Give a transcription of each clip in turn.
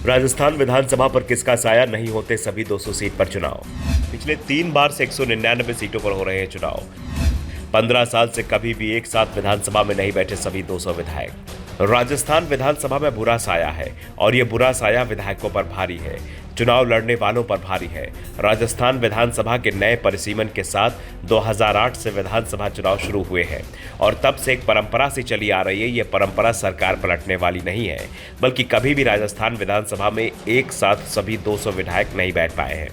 राजस्थान विधानसभा पर किसका साया, नहीं होते सभी 200 सीट पर चुनाव। पिछले 3 बार से 199 सीटों पर हो रहे हैं चुनाव। 15 साल से कभी भी एक साथ विधानसभा में नहीं बैठे सभी 200 विधायक। राजस्थान विधानसभा में बुरा साया है और ये बुरा साया विधायकों पर भारी है, चुनाव लड़ने वालों पर भारी है। राजस्थान विधानसभा के नए परिसीमन के साथ 2008 से विधानसभा चुनाव शुरू हुए हैं और तब से एक परंपरा सी चली आ रही है। ये परंपरा सरकार पलटने वाली नहीं है, बल्कि कभी भी राजस्थान विधानसभा में एक साथ सभी 200 विधायक नहीं बैठ पाए हैं।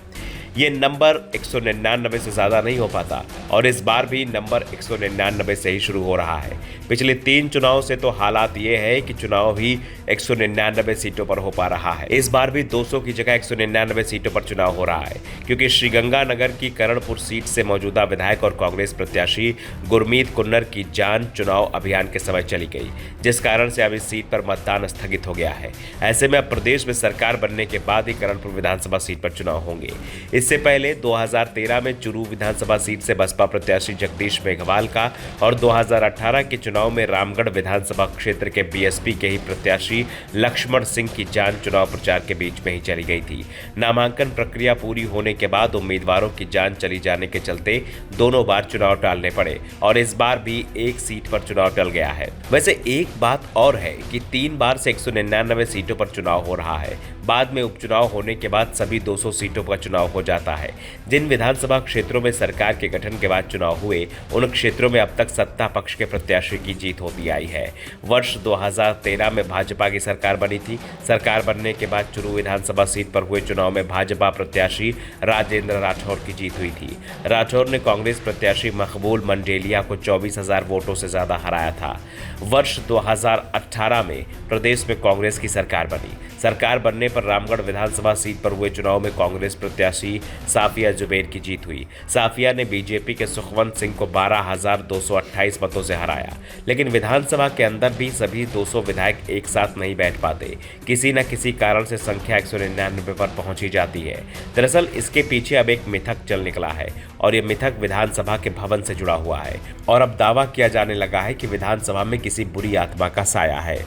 ये नंबर 199 से ज़्यादा नहीं हो पाता और इस बार भी नंबर 199 से ही शुरू हो रहा है। पिछले 3 चुनाव से तो हालात ये है कि चुनाव भी 199 सीटों पर हो पा रहा है। इस बार भी 200 की जगह 199 सीटों पर चुनाव हो रहा है, क्योंकि श्रीगंगानगर की करणपुर सीट से मौजूदा विधायक और कांग्रेस प्रत्याशी गुरमीत कुन्नर की जान चुनाव अभियान के समय चली गई, जिस कारण से अब इस सीट पर मतदान स्थगित हो गया है। ऐसे में अब प्रदेश में सरकार बनने के बाद ही करणपुर विधानसभा सीट पर चुनाव होंगे। इससे पहले 2013 में चुरू विधानसभा सीट से बसपा प्रत्याशी जगदीश मेघवाल का और 2018 के चुनाव में रामगढ़ विधानसभा क्षेत्र के बीएसपी के ही प्रत्याशी लक्ष्मण सिंह की जान चुनाव प्रचार के बीच में ही चली गई थी। नामांकन प्रक्रिया पूरी होने के बाद उम्मीदवारों की जान चली जाने के चलते दोनों बार चुनाव टालने पड़े और इस बार भी एक सीट पर चुनाव टल गया है। वैसे एक बात और है कि 3 बार से 199 सीटों पर चुनाव हो रहा है। बाद में उपचुनाव होने के बाद सभी 200 सीटों पर चुनाव हो जाता है। जिन विधानसभा क्षेत्रों में सरकार के गठन के बाद चुनाव हुए, उन क्षेत्रों में अब तक सत्ता पक्ष के प्रत्याशी की जीत होती आई है। वर्ष 2013 में भाजपा की सरकार बनी थी। सरकार बनने के बाद चुरू विधानसभा सीट पर हुए चुनाव में भाजपा प्रत्याशी राजेंद्र राठौर की जीत हुई थी। राठौर ने कांग्रेस प्रत्याशी मकबूल मंडेलिया को 24,000 वोटों से ज्यादा हराया था। वर्ष 2018 में प्रदेश में कांग्रेस की सरकार बनी। सरकार बनने पर रामगढ़ विधानसभा सीट पर हुए चुनाव में कांग्रेस प्रत्याशी साफिया जुबैर की जीत हुई। साफिया ने बीजेपी के सुखवंत सिंह को 12,228 मतों से हराया। लेकिन विधानसभा के अंदर भी सभी 200 विधायक एक साथ नहीं बैठ पाते। किसी न किसी कारण से संख्या 199 पर पहुंची जाती है। दरअसल इसके पीछे अब एक मिथक चल निकला है और ये मिथक विधानसभा के भवन से जुड़ा हुआ है और अब दावा किया जाने लगा है कि विधानसभा में किसी बुरी आत्मा का साया है।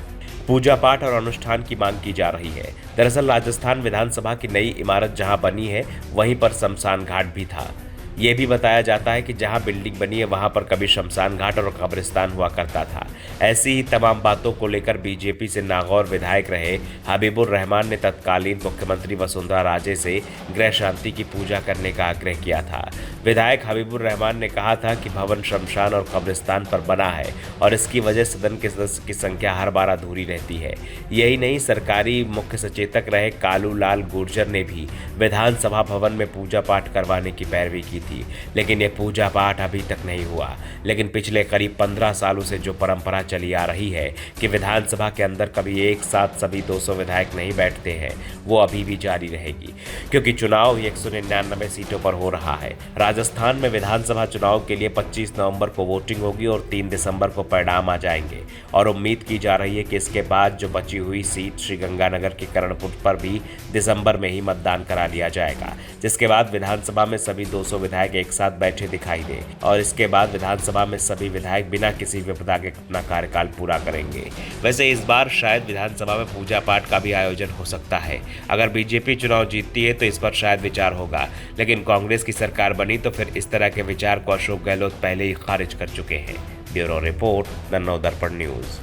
पूजा पाठ और अनुष्ठान की मांग की जा रही है। दरअसल राजस्थान विधानसभा की नई इमारत जहां बनी है, वहीं पर शमशान घाट भी था। ये भी बताया जाता है कि जहां बिल्डिंग बनी है वहां पर कभी शमशान घाट और कब्रिस्तान हुआ करता था। ऐसी ही तमाम बातों को लेकर बीजेपी से नागौर विधायक रहे हबीबुर रहमान ने तत्कालीन मुख्यमंत्री वसुंधरा राजे से गृह शांति की पूजा करने का आग्रह किया था। विधायक हबीबुर रहमान ने कहा था कि भवन शमशान और कब्रिस्तान पर बना है और इसकी वजह सदन के सदस्य की संख्या हर बार अधूरी रहती है। यही नहीं, सरकारी मुख्य सचेतक रहे कालू लाल गुर्जर ने भी विधानसभा भवन में पूजा पाठ करवाने की पैरवी की थी, लेकिन ये पूजा पाठ अभी तक नहीं हुआ। लेकिन पिछले करीब 15 सालों से जो परंपरा चली आ रही है कि विधानसभा के अंदर कभी एक साथ सभी 200 विधायक नहीं बैठते हैं, वो अभी भी जारी रहेगी, क्योंकि चुनाव 199 सीटों पर हो रहा है। राजस्थान में विधानसभा चुनाव के लिए 25 नवंबर को वोटिंग होगी और 3 दिसंबर को परिणाम आ जाएंगे और उम्मीद की जा रही है कि इसके बाद जो बची हुई सीट श्रीगंगानगर की करणपुर पर भी दिसंबर में ही मतदान करा लिया जाएगा, जिसके बाद विधानसभा में सभी 200 विधायक एक साथ बैठे दिखाई दे और इसके बाद विधानसभा में सभी विधायक बिना किसी विपदा के अपना कार्यकाल पूरा करेंगे। वैसे इस बार शायद विधानसभा में पूजा पाठ का भी आयोजन हो सकता है। अगर बीजेपी चुनाव जीतती है तो इस पर शायद विचार होगा, लेकिन कांग्रेस की सरकार बनी तो फिर इस तरह के विचार को अशोक गहलोत पहले ही खारिज कर चुके हैं। ब्यूरो रिपोर्ट, द नव दर्पण न्यूज।